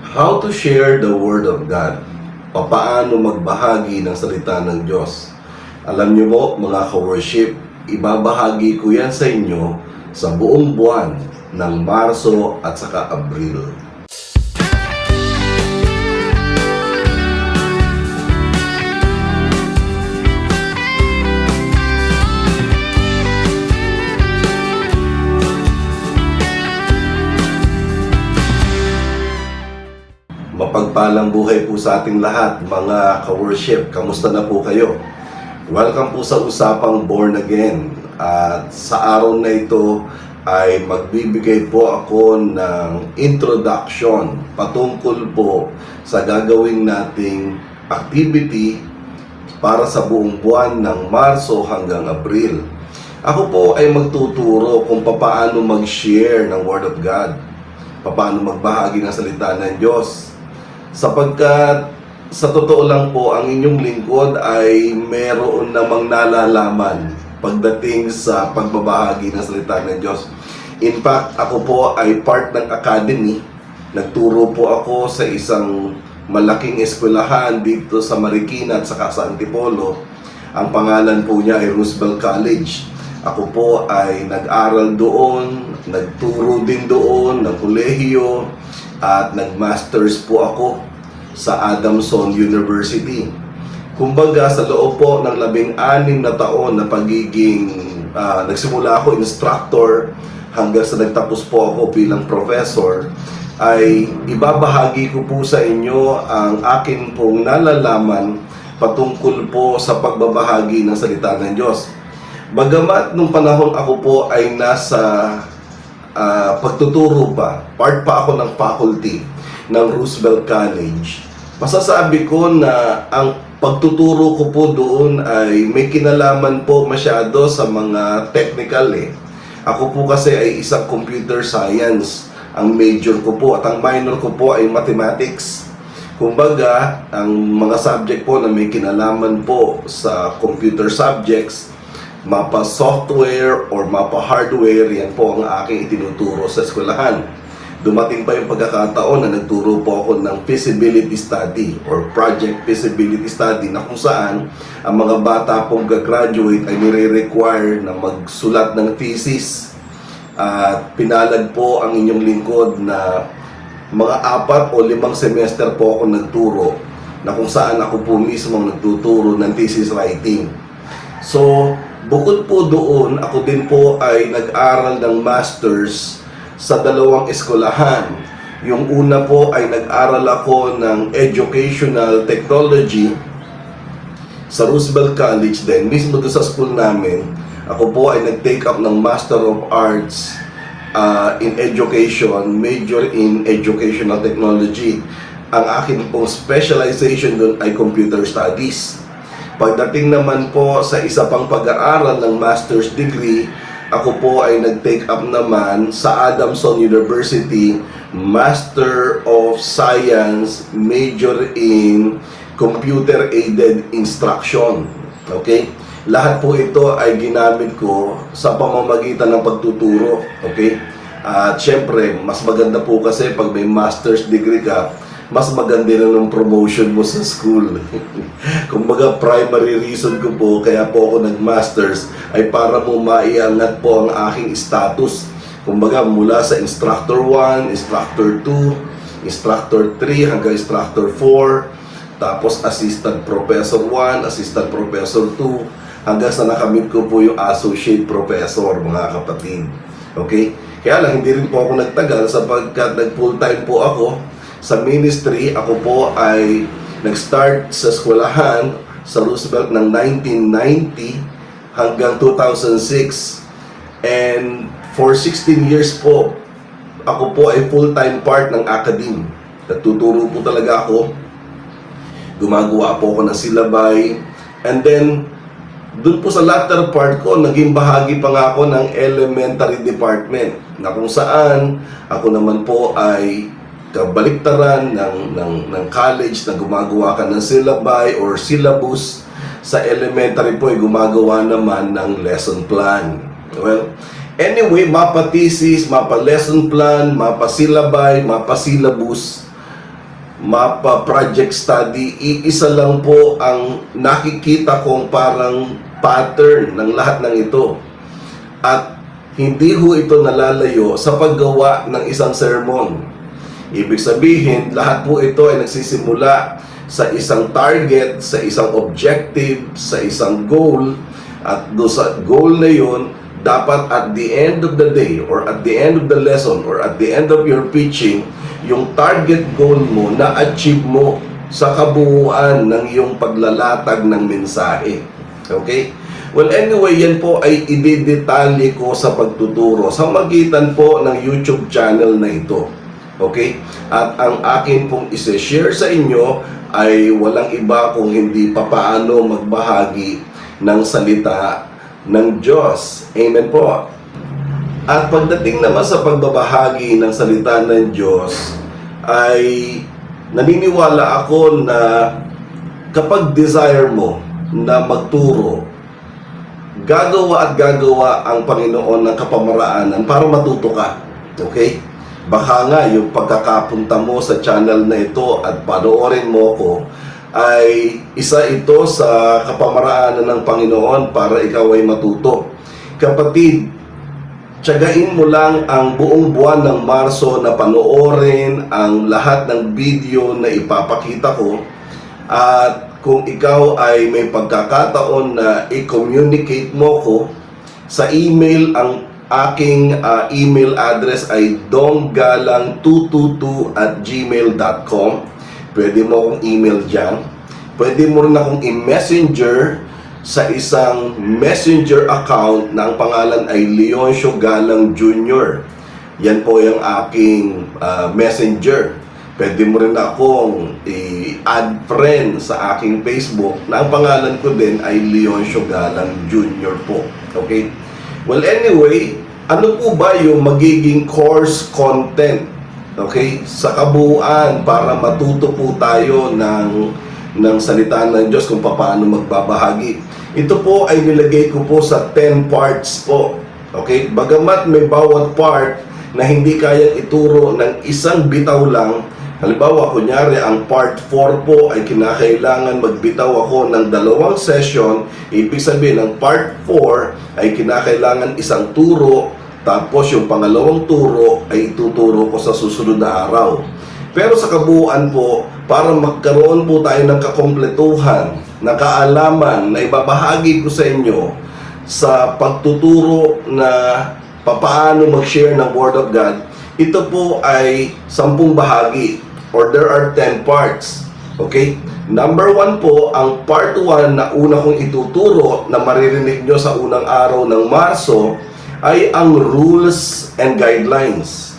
How to share the Word of God. Papaano magbahagi ng salita ng Diyos. Alam niyo po, mga ka-worship, ibabahagi ko yan sa inyo sa buong buwan ng Marso at saka Abril. Mapagpalang buhay po sa ating lahat, mga ka-worship. Kamusta na po kayo? Welcome po sa Usapang Born Again. At sa araw na ito ay magbibigay po ako ng introduction patungkol po sa gagawin nating activity para sa buong buwan ng Marso hanggang Abril. Ako po ay magtuturo kung paano mag-share ng Word of God, paano magbahagi ng salita ng Diyos. Sapagkat sa totoo lang po, ang inyong lingkod ay meron namang nalalaman pagdating sa pagbabahagi ng salita ng Diyos. In fact, ako po ay part ng academy. Nagturo po ako sa isang malaking eskwelahan dito sa Marikina at saka sa Antipolo. Ang pangalan po niya ay Roosevelt College. Ako po ay nag-aral doon, nagturo din doon ng kolehiyo, at nag-masters po ako sa Adamson University. Kumbaga, sa loob po ng 16 na taon na pagiging, nagsimula ako instructor hanggang sa nagtapos po ako bilang professor, ay ibabahagi ko po sa inyo ang akin pong nalalaman patungkol po sa pagbabahagi ng salita ng Diyos. Bagamat nung panahon ako po ay nasa pagtuturo pa, part pa ako ng faculty ng Roosevelt College, masasabi ko na ang pagtuturo ko po doon ay may kinalaman po masyado sa mga technical eh. Ako po kasi ay isang computer science ang major ko po at ang minor ko po ay mathematics. Kumbaga, ang mga subject po na may kinalaman po sa computer subjects, mapa software or mapa hardware, yan po ang aking itinuturo sa eskwelahan. Dumating pa yung pagkakataon na nagturo po ako ng feasibility study or project feasibility study, na kung saan ang mga bata pong gagraduate ay nire-require na magsulat ng thesis. At pinalad po ang inyong lingkod na mga 4 o 5 semester po ako nagturo, na kung saan ako po mismo nagtuturo ng thesis writing. So, bukod po doon, ako din po ay nag-aral ng masters sa 2 eskwelahan. Yung una po ay nag-aral ako ng educational technology sa Roosevelt College din. Mismo doon sa school namin, ako po ay nag-take up ng Master of Arts in Education, major in Educational Technology. Ang akin pong specialization doon ay Computer Studies. Pagdating naman po sa isa pang pag-aaral ng master's degree, ako po ay nag-take up naman sa Adamson University, Master of Science, major in Computer Aided Instruction. Okay? Lahat po ito ay ginamit ko sa pamamagitan ng pagtuturo. Okay? At syempre, mas maganda po kasi pag may master's degree ka, mas maganda na ng promotion mo sa school. Kumbaga, primary reason ko po, kaya po ako nag-masters, ay para mo maiangat po ang aking status. Kumbaga, mula sa Instructor 1, Instructor 2, Instructor 3, hanggang Instructor 4, tapos Assistant Professor 1, Assistant Professor 2, hanggang sa nakamit ko po yung Associate Professor, mga kapatid. Okay? Kaya lang, hindi rin po ako nagtagal sapagkat nag-full-time po ako sa ministry. Ako po ay nag-start sa eskwelahan sa Roosevelt ng 1990 hanggang 2006. And for 16 years po, ako po ay full-time part ng academy. Nagtuturo po talaga ako. Gumagawa po ako ng silabay. And then, doon po sa latter part ko, naging bahagi pa nga ako ng elementary department, na kung saan ako naman po ay kabaliktaran ng college na gumagawa ka ng syllabi or syllabus. Sa elementary po ay gumagawa naman ng lesson plan. Well, anyway, mapa thesis, mapa lesson plan, mapa syllabi, mapa syllabus, mapa project study, iisa lang po ang nakikita kong parang pattern ng lahat ng ito. At hindi ho ito nalalayo sa paggawa ng isang sermon. Ibig sabihin, lahat po ito ay nagsisimula sa isang target, sa isang objective, sa isang goal. At do sa goal na yun, dapat at the end of the day, or at the end of the lesson, or at the end of your preaching, yung target goal mo na-achieve mo sa kabuuan ng iyong paglalatag ng mensahe. Okay? Well, anyway, yan po ay idedetalye ko sa pagtuturo sa magitan po ng YouTube channel na ito. Okay? At ang akin pong isi-share sa inyo ay walang iba kung hindi papaano magbahagi ng salita ng Diyos. Amen po. At pagdating naman sa pagbabahagi ng salita ng Diyos, ay naniniwala ako na kapag desire mo na magturo, gagawa at gagawa ang Panginoon ng kapamaraanan para matuto ka. Okay? Baka nga yung pagkakapunta mo sa channel na ito at panoorin mo ko ay isa ito sa kapamaraanan ng Panginoon para ikaw ay matuto. Kapatid, tiyagain mo lang ang buong buwan ng Marso na panoorin ang lahat ng video na ipapakita ko. At kung ikaw ay may pagkakataon na i-communicate mo ko sa email, ang aking email address ay donggalang222@gmail.com. Pwede mo akong email dyan. Pwede mo rin akong i-messenger sa isang messenger account na ang pangalan ay Leoncio Galang Jr. Yan po yung aking messenger. Pwede mo rin akong i-add friend sa aking Facebook na ang pangalan ko din ay Leoncio Galang Jr. po. Okay? Well, anyway, ano po ba yung magiging course content? Okay? Sa kabuuan para matuto po tayo ng salita ng Diyos kung paano magbabahagi. Ito po ay nilagay ko po sa 10 parts po. Okay? Bagamat may bawat part na hindi kayang ituro ng isang bitaw lang. Halimbawa, kunyari, ang part 4 po ay kinakailangan magbitaw ako ng 2 session. Ibig sabihin, ang part 4 ay kinakailangan isang turo. Tapos yung pangalawang turo ay ituturo ko sa susunod na araw. Pero sa kabuuan po, para magkaroon po tayo ng kakompletuhan, na kaalaman na ibabahagi ko sa inyo sa pagtuturo na papaano mag-share ng Word of God, ito po ay 10 bahagi or there are 10 parts. Okay? Number 1 po, ang part 1 na una kong ituturo na maririnig nyo sa unang araw ng Marso ay ang rules and guidelines.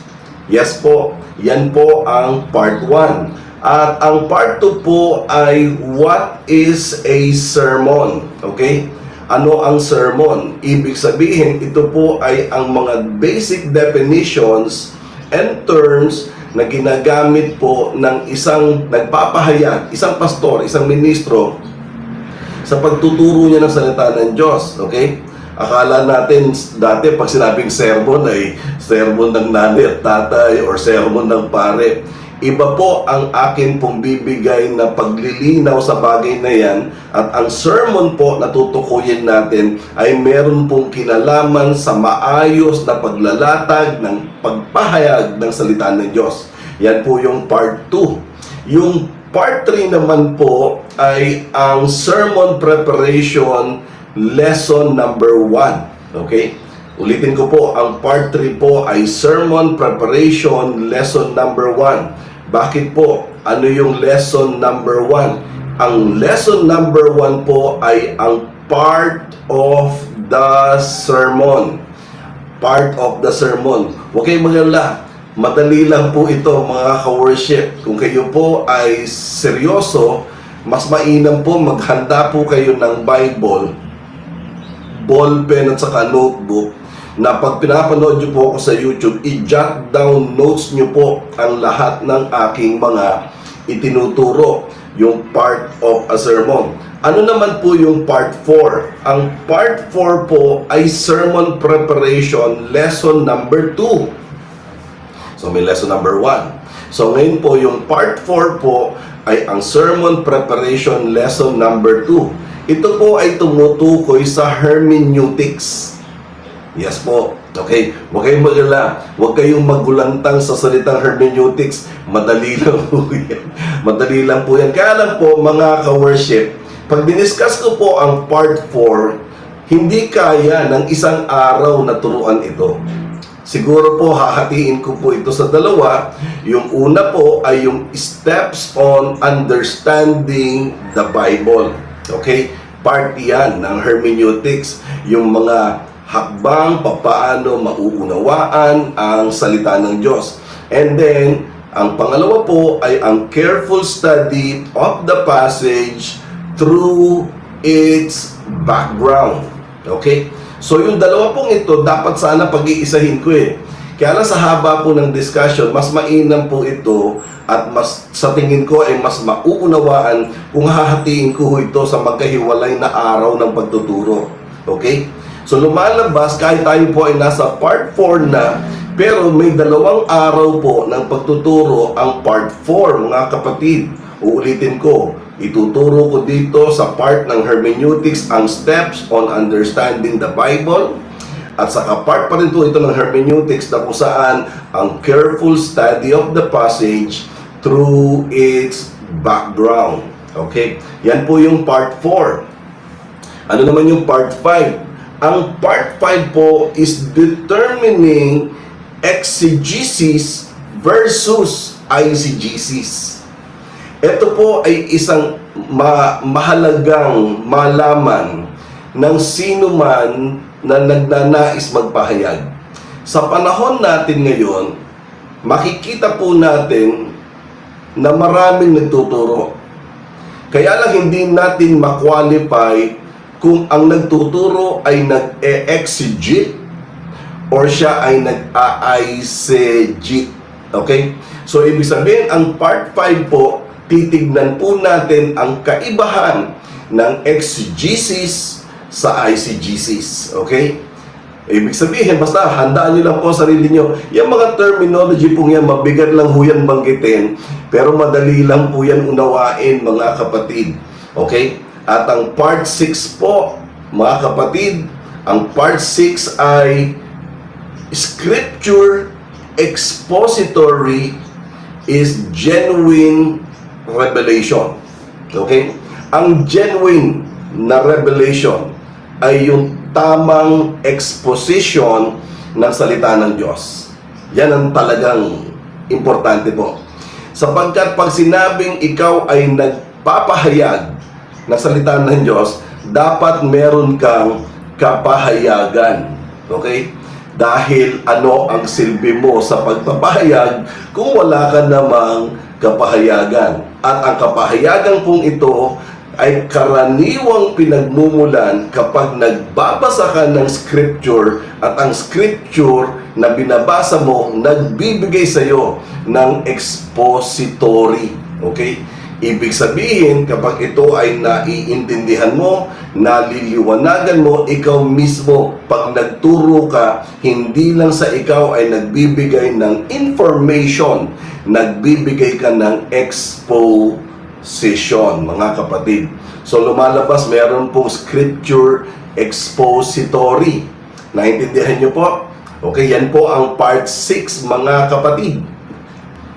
Yes po, yan po ang part 1. At ang part 2 po ay what is a sermon? Okay? Ano ang sermon? Ibig sabihin, ito po ay ang mga basic definitions and terms na ginagamit po ng isang nagpapahayag, isang pastor, isang ministro sa pagtuturo niya ng salita ng Diyos. Okay? Akala natin dati pag sinabing sermon ay sermon ng nanay at tatay or sermon ng pare. Iba po ang akin pong bibigay na paglilinaw sa bagay na yan, at ang sermon po na tutukuyin natin ay meron pong kinalaman sa maayos na paglalatag ng pagpahayag ng salita ng Diyos. Yan po yung part 2. Yung part 3 naman po ay ang sermon preparation lesson number 1. Okay? Ulitin ko po, ang part 3 po ay sermon preparation lesson number 1. Bakit po? Ano yung lesson number 1? Ang lesson number 1 po ay ang part of the sermon. Part of the sermon. Huwag kayong mag-alala. Madali lang po ito, mga ka-worship. Kung kayo po ay seryoso, mas mainam po maghanda po kayo ng Bible, ballpen at saka notebook, na pag pinapanood nyo po ako sa YouTube, i-jot down notes nyo po ang lahat ng aking mga itinuturo, yung part of a sermon. Ano naman po yung part 4? Ang part 4 po ay sermon preparation lesson number 2. So may lesson number 1. So ngayon po, yung part 4 po ay ang Sermon Preparation Lesson number 2. Ito po ay tumutukoy sa hermeneutics. Yes po. Okay, huwag kayong mag-alala. Huwag kayong magulantang sa salitang hermeneutics. Madali lang po yan. Madali lang po yan. Kaya lang po, mga ka-worship, pag diniscuss ko po ang part 4, hindi kaya ng isang araw na turuan ito. Siguro po, hahatiin ko po ito sa dalawa. Yung una po ay yung steps on understanding the Bible. Okay? Part yan ng hermeneutics. Yung mga hakbang papaano mauunawaan ang salita ng Diyos. And then, ang pangalawa po ay ang careful study of the passage through its background. Okay? So yung dalawa pong ito, dapat sana pag-iisahin ko eh. Kaya lang sa haba po ng discussion, mas mainam po ito at mas sa tingin ko ay mas mauunawaan kung hahatiin ko ito sa magkahiwalay na araw ng pagtuturo. Okay? So lumalabas, kahit tayo po ay nasa part 4 na, pero may 2 araw po ng pagtuturo ang part 4, mga kapatid. Uulitin ko, ituturo ko dito sa part ng hermeneutics ang steps on understanding the Bible. At saka part pa rin ito ng hermeneutics na kung saan ang careful study of the passage through its background. Okay? Yan po yung part 4. Ano naman yung part 5? Ang part 5 po is determining exegesis versus eisegesis. Ito po ay isang mahalagang malaman ng sino man na nagnanais magpahayag. Sa panahon natin ngayon, makikita po natin na maraming nagtuturo. Kaya lang hindi natin ma-qualify kung ang nagtuturo ay nag-exegete or siya ay nag-aisegete. Okay? So, ibig sabihin, ang part 5 po, titignan po natin ang kaibahan ng exegesis sa eisegesis. Okay? Ibig sabihin, basta handaan nyo lang po sarili nyo. Yung mga terminology po yan, mabigat lang po yan banggitin, pero madali lang po yan unawain, mga kapatid. Okay? At ang part 6 po, mga kapatid, ang part 6 ay Scripture expository is genuine revelation. Okay? Ang genuine na revelation ay yung tamang exposition ng salita ng Diyos. Yan ang talagang importante po. Sapagkat pag sinabing ikaw ay nagpapahayag ng salita ng Diyos, dapat meron kang kapahayagan. Okay? Dahil ano ang silbi mo sa pagpapahayag kung wala ka namang kapahayagan. At ang kapahayagan pong ito ay karaniwang pinagmumulan kapag nagbabasa ka ng Scripture at ang Scripture na binabasa mo nagbibigay sa iyo ng expository. Okay? Ibig sabihin, kapag ito ay naiintindihan mo, naliliwanagan mo, ikaw mismo, pag nagturo ka, hindi lang sa ikaw ay nagbibigay ng information, nagbibigay ka ng exposition, mga kapatid. So lumalabas, meron pong scripture expository. Naintindihan nyo po? Okay, yan po ang part 6, mga kapatid.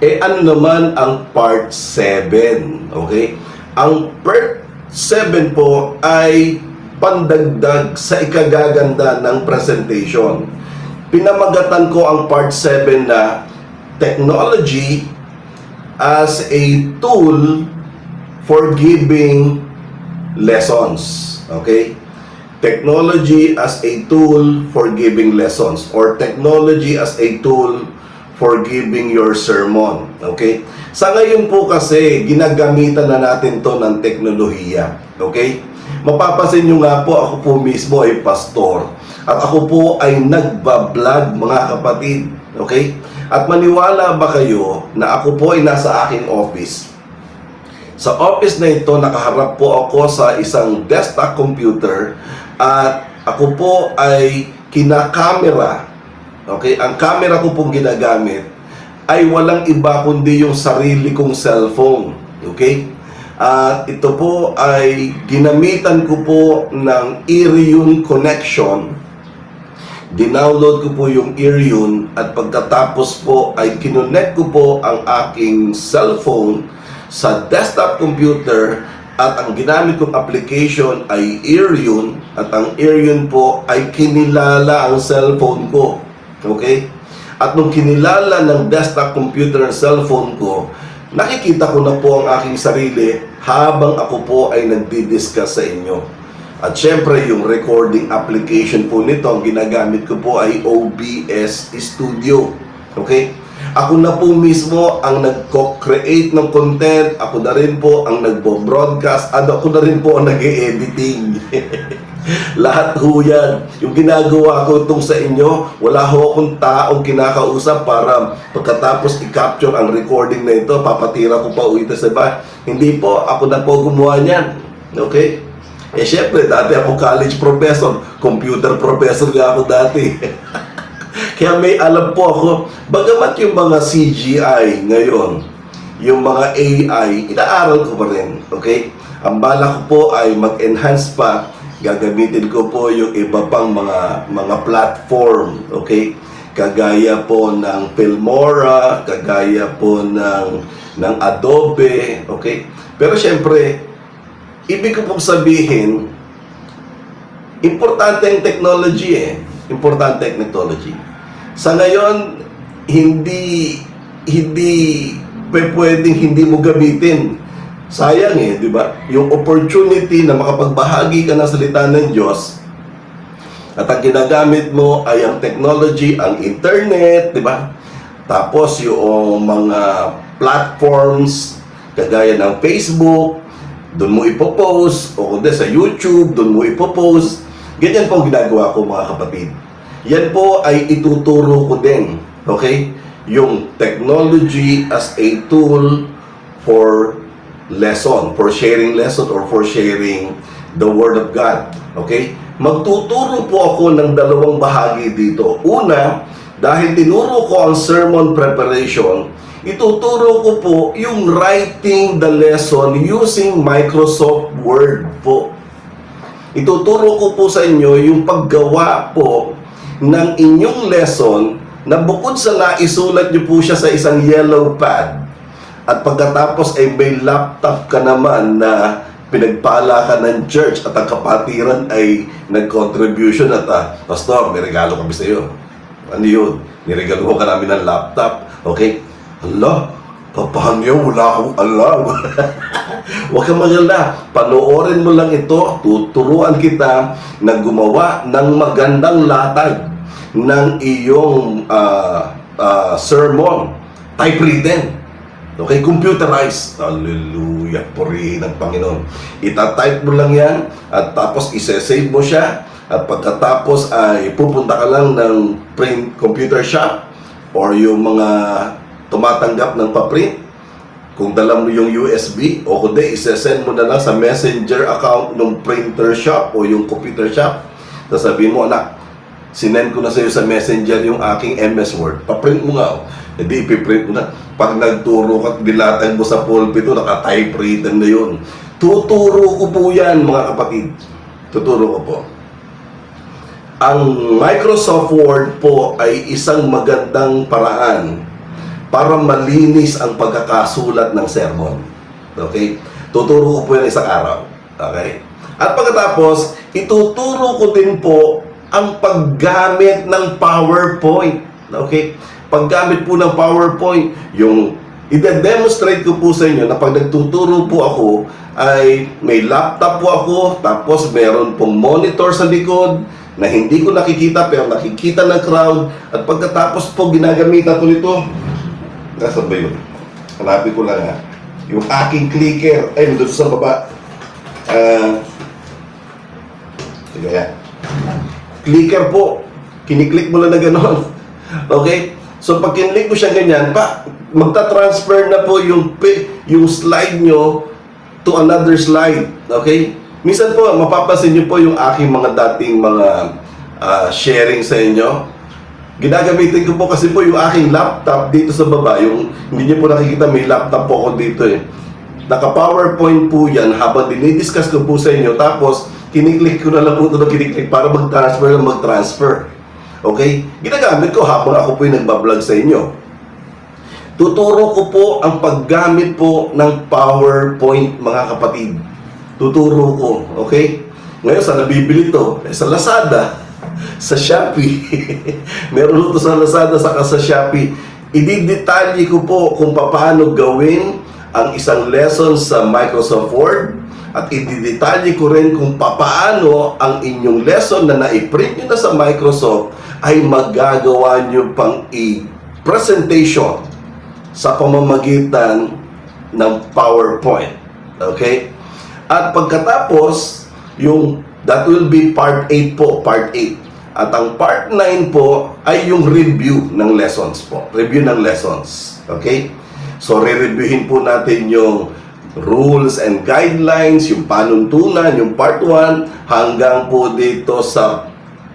Ano naman ang part 7? Okay? Ang part 7 po ay pandagdag sa ikagaganda ng presentation. Pinamagatan ko ang part 7 na technology as a tool for giving lessons. Okay? Technology as a tool for giving lessons, or technology as a tool for giving your sermon. Okay? Sa ngayon po kasi, ginagamitan na natin to ng teknolohiya. Okay? Mapapansin nyo nga po, ako po mismo ay pastor. At ako po ay nagbablog, mga kapatid. Okay? At maniwala ba kayo na ako po ay nasa aking office? Sa office na ito, nakaharap po ako sa isang desktop computer at ako po ay kinakamera. Okay, ang camera ko pong ginagamit ay walang iba kundi yung sarili kong cellphone. Okay? At ito po ay ginamitan ko po ng Irion connection. Dinownload ko po yung Irion at pagkatapos po ay kinonect ko po ang aking cellphone sa desktop computer at ang ginamit kong application ay Irion at ang Irion po ay kinilala ang cellphone ko. Okay? At nung kinilala ng desktop computer ang cellphone ko, nakikita ko na po ang aking sarili habang ako po ay nagdi-discuss sa inyo. At syempre, yung recording application po nito, ang ginagamit ko po ay OBS Studio. Okay? Ako na po mismo ang nag-create ng content. Ako na rin po ang nagbo-broadcast. At ako na rin po ang nag-editing. Lahat ho yan. Yung ginagawa ko itong sa inyo, wala ho akong taong kinakausap para pagkatapos i-capture ang recording na ito, papatira ko pa ulit sa iba. Hindi po, ako na po gumawa niyan. Okay? Eh syempre, dati ako college professor, computer professor nga ako dati. Kaya may alam po ako, bagamat yung mga CGI ngayon, yung mga AI, inaaral ko pa rin. Okay? Ang bala ko po ay mag-enhance pa. Gagamitin ko po yung iba pang mga platform. Okay? Kagaya po ng Filmora, kagaya po ng Adobe. Okay? Pero syempre, ibig ko pong sabihin, importante ang technology Importante ang technology. Sa ngayon, hindi pwedeng hindi mo gamitin. Sayang di ba? Yung opportunity na makapagbahagi ka ng salita ng Diyos at ang ginagamit mo ay ang technology, ang internet, di ba? Tapos yung mga platforms kagaya ng Facebook, doon mo ipopost, o kundi sa YouTube, doon mo ipopost. Ganyan po ang ginagawa ko mga kapatid. Yan po ay ituturo ko din. Okay? Yung technology as a tool for lesson, for sharing lesson or for sharing the Word of God. Okay? Magtuturo po ako ng dalawang bahagi dito. Una, dahil tinuro ko ang sermon preparation, ituturo ko po yung writing the lesson using Microsoft Word po. Ituturo ko po sa inyo yung paggawa po ng inyong lesson na bukod sa naisulat nyo po siya sa isang yellow pad at pagkatapos ay may laptop ka naman na pinagpala ka ng church at ang kapatiran ay nag-contribution at Pastor, may regalo kami sa iyo. Ano yun? Niregalo ka namin ng laptop. Okay? Allah, paano yun? Wala akong alam. Huwag kang magalala. Panoorin mo lang ito. Tuturuan kita na gumawa ng magandang latag ng iyong sermon. Typewritten. Okay? Computerized. Hallelujah. Purihin ng Panginoon. Ita-type mo lang yan at tapos isa-save mo siya at pagkatapos ay pupunta ka lang ng print computer shop or yung mga tumatanggap ng paprint. Kung dala mo yung USB o kundi isesend mo na lang sa messenger account ng printer shop o yung computer shop. Sasabihin mo, anak, sinend ko na sa iyo sa messenger yung aking MS Word. Paprint mo nga. Hindi ipiprint mo na. Pag nagturo ka, dilatag mo sa pulpito, naka-typewritten na yun. Tuturo ko po yan, mga kapatid. Tuturo ko po. Ang Microsoft Word po ay isang magandang paraan para malinis ang pagkakasulat ng sermon. Okay? Tuturo ko po yan isang araw. Okay? At pagkatapos, ituturo ko din po ang paggamit ng PowerPoint. Okay? Paggamit po ng PowerPoint, yung i-demonstrate ko po sa inyo na pag nagtuturo po ako, ay may laptop po ako, tapos meron pong monitor sa likod, na hindi ko nakikita pero nakikita ng crowd, at pagkatapos po ginagamitan ko nito. Nasaan ba yun? Hanapin ko lang ha. Yung aking clicker. Ay, doon sa baba. Sige yan. Clicker po. Kiniklik mo lang na gano'n. Okay? So, pag kinlik mo siya ganyan, magta-transfer na po yung slide nyo to another slide. Okay? Minsan po, mapapansin nyo po yung aking mga dating mga sharing sa inyo. Ginagamitin ko po kasi po yung aking laptop dito sa baba. Yung hindi niyo po nakikita, may laptop po ako dito eh. Naka-PowerPoint po yan habang dinidiscuss ko po sa inyo. Tapos, kiniklik ko na lang po ito na kiniklik para mag-transfer. Okay? Ginagamit ko habang ako po yung nagbablog sa inyo. Tuturo ko po ang paggamit po ng PowerPoint, mga kapatid. Tuturo ko. Okay? Ngayon, saan nabibili ito? Sa Lazada. Sa Shopee. Meron ito sa Lazada saka sa Shopee. Ididetalye ko po kung paano gawin ang isang lesson sa Microsoft Word at ididetalye ko rin kung paano ang inyong lesson na na-print nyo na sa Microsoft ay magagawa nyo pang i-presentation sa pamamagitan ng PowerPoint. Okay? At pagkatapos, that will be part 8 po, part 8. At ang part 9 po ay yung review ng lessons po. Review ng lessons. Okay? So, re-reviewin po natin yung rules and guidelines, yung panuntunan, yung part 1, hanggang po dito sa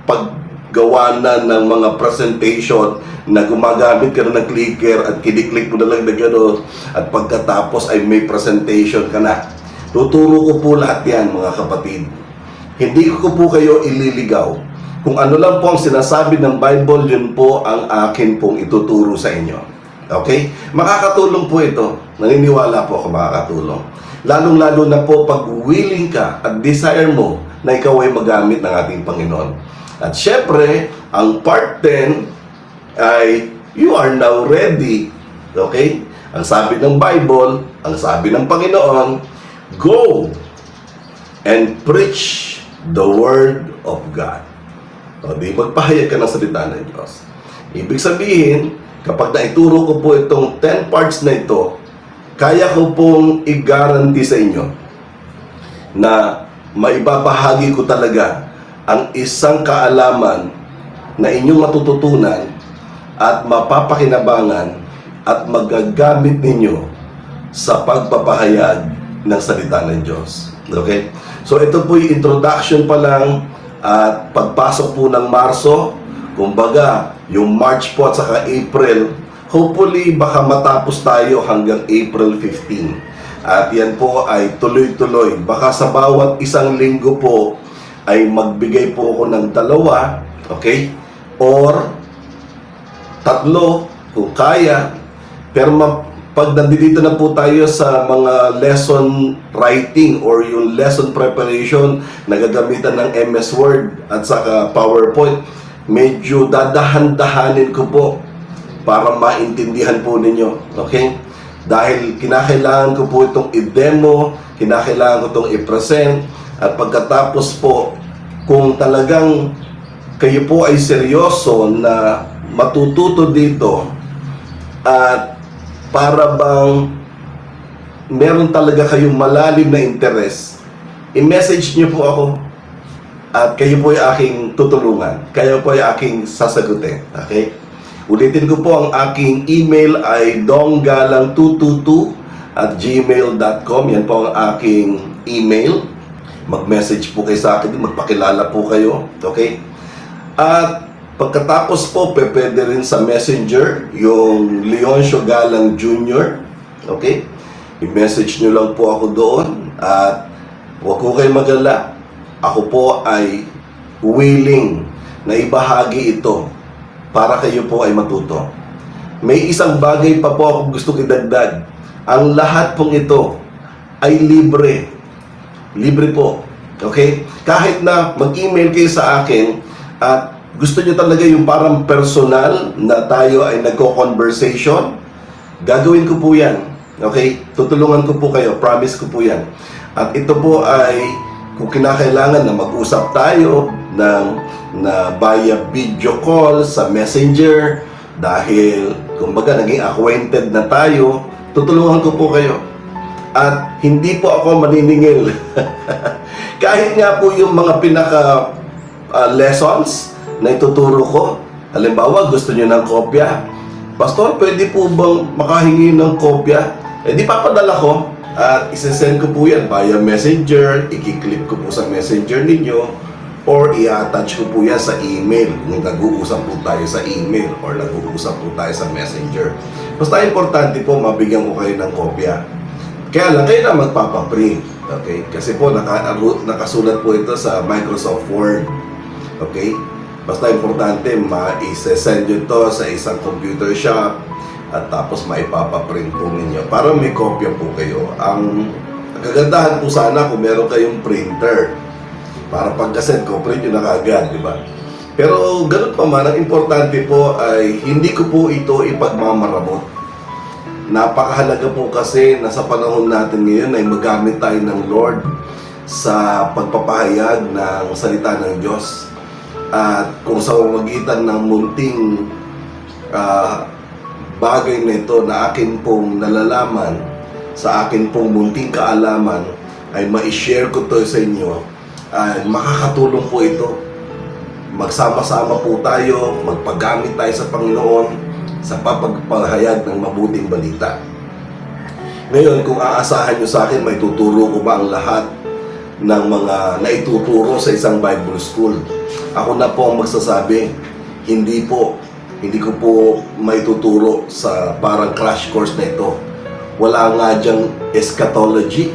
paggawa na ng mga presentation na gumagamit ka na ng clicker at kiniklik mo na lang na gano'n at pagkatapos ay may presentation ka na. Tuturo ko po lahat yan, mga kapatid. Hindi ko po kayo ililigaw. Kung ano lang po ang sinasabi ng Bible, yun po ang akin pong ituturo sa inyo. Okay? Makakatulong po ito. Naniniwala po ako makakatulong. Lalong-lalo na po pag willing ka at desire mo na ikaw ay magamit ng ating Panginoon. At syempre, ang part 10 ay you are now ready. Okay? Ang sabi ng Bible, ang sabi ng Panginoon, go and preach the Word of God. O di magpahayag ka ng salita ng Diyos. Ibig sabihin, kapag naituro ko po itong 10 parts na ito, kaya ko pong i-guarantee sa inyo na maibabahagi ko talaga ang isang kaalaman na inyong matututunan at mapapakinabangan at magagamit ninyo sa pagpapahayag ng salita ng Diyos. Okay? So ito po yung introduction pa lang. At pagpasok po ng Marso, kumbaga, yung March po at saka April, hopefully baka matapos tayo hanggang April 15. At yan po ay tuloy-tuloy. Baka sa bawat isang linggo po ay magbigay po ako ng 2, okay? Or 3 kung kaya. Pero pag nandito na po tayo sa mga lesson writing or yung lesson preparation na gagamitan ng MS Word at saka PowerPoint, medyo dadahan-dahanin ko po para maintindihan po ninyo. Okay? Dahil kinakailangan ko po itong i-demo, kinakailangan ko itong i-present, at pagkatapos po, kung talagang kayo po ay seryoso na matututo dito at para bang meron talaga kayong malalim na interest, i-message niyo po ako at kayo po ay aking tutulungan. Kayo po ay aking sasagutin. Okay? Ulitin ko po, ang aking email ay donggalang222@gmail.com. Yan po ang aking email. Mag-message po kayo sa akin, magpakilala po kayo. Okay? At pagkatapos po, pwede rin sa Messenger, yung Leoncio Galang Jr. Okay? I-message nyo lang po ako doon. At huwag ko kayo mag-alala. Ako po ay willing na ibahagi ito para kayo po ay matuto. May isang bagay pa po ako gustong idagdag. Ang lahat pong ito ay libre. Libre po. Okay? Kahit na mag-email kayo sa akin at gusto nyo talaga yung parang personal na tayo ay nagko-conversation, gagawin ko po yan. Okay? Tutulungan ko po kayo. Promise ko po yan. At ito po ay kung kinakailangan na mag-usap tayo na via video call sa Messenger, dahil kumbaga naging acquainted na tayo, tutulungan ko po kayo. At hindi po ako maniningil. Kahit nga po yung mga pinaka lessons na ituturo ko, halimbawa gusto nyo ng kopya, Pastor, pwede po bang makahingi ng kopya? Di papadala ko at isesend ko po yan via Messenger. Ikiklik ko po sa Messenger ninyo or i-attach ko po yan sa email kung nag-uusap po tayo sa email or nag-uusap po tayo sa messenger. Basta importante po, mabigyan ko kayo ng kopya. Kaya lang, kayo na magpapaprint. Okay? Kasi po, nakasulat po ito sa Microsoft Word. Okay? Basta importante, ma-send nyo ito sa isang computer shop at tapos maipapaprint po ninyo para may kopya po kayo. Ang kagandahan po sana kung meron kayong printer para pagka-send ko, print nyo na kagad, di ba? Pero ganun pa man, ang importante po ay hindi ko po ito ipagmamaramot. Napakahalaga po kasi na sa panahon natin ngayon ay magamit tayo ng Lord sa pagpapahayag ng salita ng Diyos. At kung sa pamamagitan ng munting bagay na ito na akin pong nalalaman, sa akin pong munting kaalaman, ay ma-share ko to sa inyo, ay makakatulong po ito. Magsama-sama po tayo, magpagamit tayo sa Panginoon sa pagpapahayag ng mabuting balita. Ngayon, kung aasahan nyo sa akin, may tuturo ko ba ang lahat ng mga naituturo sa isang Bible school? Ako na po ang magsasabi, hindi po. Hindi ko po may tuturo sa parang crash course na ito. Wala nga dyang eschatology.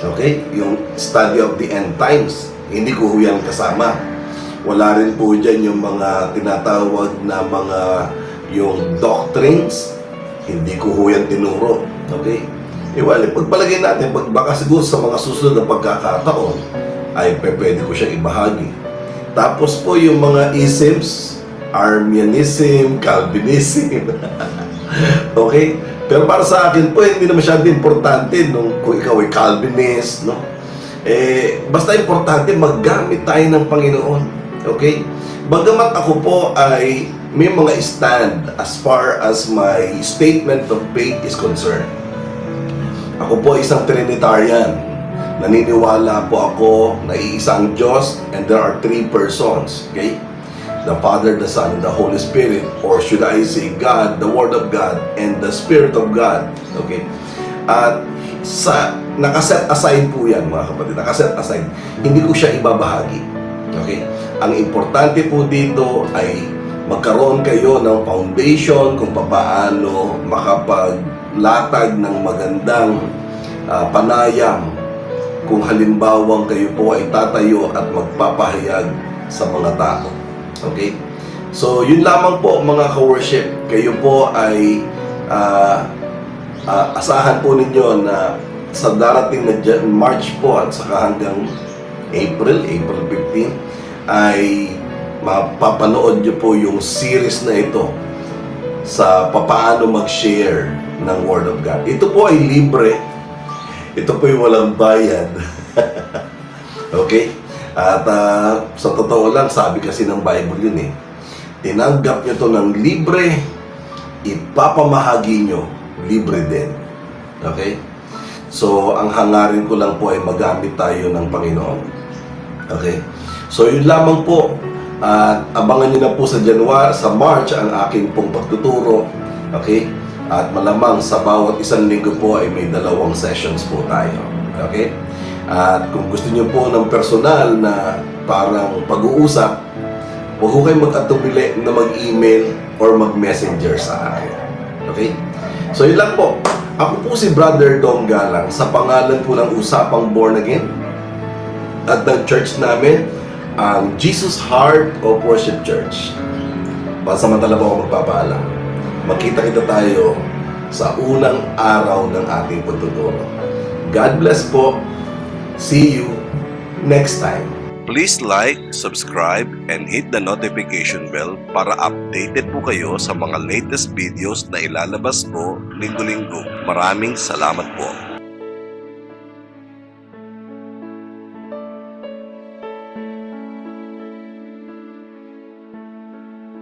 Okay? Yung study of the end times. Hindi ko yan kasama. Wala rin po dyan yung mga tinatawag na mga yung doctrines. Hindi ko yan tinuro. Okay? Well, pagpalagay natin, baka siguro sa mga susunod na pagkakataon, ay pwede ko siyang ibahagi. Tapos po yung mga isms, Arminianism, Calvinism. Okay? Pero para sa akin po, hindi na masyado importante kung ikaw ay Calvinist, no? Basta importante, maggamit tayo ng Panginoon. Okay? Bagamat ako po ay may mga stand as far as my statement of faith is concerned. Ako po isang Trinitarian. Naniniwala po ako na iisang Diyos and there are three persons. Okay? The Father, the Son, and the Holy Spirit, or should I say God, the Word of God, and the Spirit of God. Okay? At nakaset aside po yan, mga kapatid. Nakaset aside. Hindi ko siya ibabahagi. Okay? Ang importante po dito ay magkaroon kayo ng foundation kung paano makapaglatag ng magandang panayam kung halimbawang kayo po ay tatayo at magpapahayag sa mga tao. Okay? So, yun lamang po mga ka-worship. Kayo po ay asahan po ninyo na sa darating na March po at saka hanggang April 15, ay mapapanood nyo po yung series na ito sa papaano mag-share ng Word of God. Ito po ay libre. Ito po ay walang bayad. Okay? At sa totoo lang, sabi kasi ng Bible yun eh, tinanggap nyo to ng libre, ipapamahagi nyo, libre din. Okay? So, ang hangarin ko lang po ay magamit tayo ng Panginoon. Okay? So, yun lamang po. At abangan nyo na po sa March ang aking pong pagtuturo. Okay? At malamang sa bawat isang linggo po ay may 2 sessions po tayo. Okay? At kung gusto niyo po ng personal na parang pag-uusap, huwag ko kayong mag-atubili na mag-email or mag-messenger sa akin. Okay? So yun lang po. Ako po si Brother Dong Galang sa pangalan po ng Usapang Born Again at ng church namin, ang Jesus Heart of Worship Church. Pansamantala po ako magpapaalam. Magkita-kita tayo sa unang araw ng ating pagtuturo. God bless po. See you next time. Please like, subscribe, and hit the notification bell para updated po kayo sa mga latest videos na ilalabas ko linggo-linggo. Maraming salamat po.